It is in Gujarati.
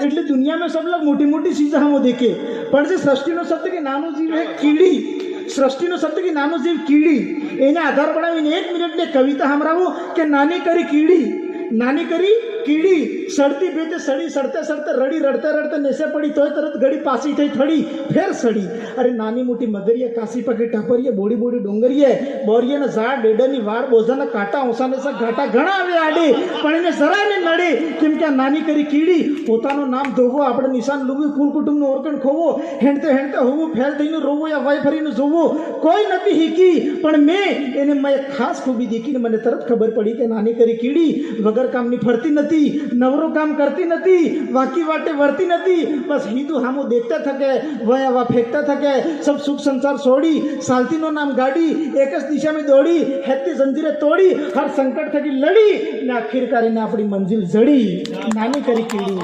એટલે દુનિયા में सब लोग मोटी मोटी चीजें हम देखे पर जो सृष्टिનો શબ્દ કે નાનો જીવ હે કીડી સૃષ્ટિનો શબ્દ કે નાનો જીવ કીડી એને આધાર બનાવીને 1 મિનિટની કવિતા સંભળાવું કે નાની કરી કીડી સડતી ભેતે સડી સડતે સડતે રડી રડતે રડતે નેસે પડી તોય તરત ઘડી પાછી થઈ થડી ફેર સડી અરે નાની મોટી મગરીએ કાસી પગે ટાપરીએ બોડી બોડી ડોંગરીએ બોરિયાના ઝાડ ડેડાની વાડ બોઝાના કાંટા ઓસાને સા ઘાટા ઘણા આવે આડે પણ એને જરાય ને નડે કેમ કે આ નાની કરી કીડી પોતાનું નામ ધોવો આપણે નિશાન લૂવી કુલ કુટુંબનું ઓરકણ ખોવો હેણતે હેણતે હોવું ફેલ થઈને રોવો યા વાય ફરીને જોવો કોઈ નથી હીકી પણ મેં ખાસ ખૂબી દેખીને મને તરત ખબર પડી કે નાની કરી કીડી વગર કામની ફરતી નથી નવરો काम करती नहीं वाकी वाटे वर्ती नहीं बस हिंदू हमो देखते थके वह वा फेंकते थके सब सुख संसार छोड़ी सालती नो नाम गाड़ी एक दिशा में दौड़ी हेती जंजीरें तोड़ी हर संकट थकी लड़ी ने आखिरकार ने अपनी मंजिल जड़ी नानी करी कीड़ी।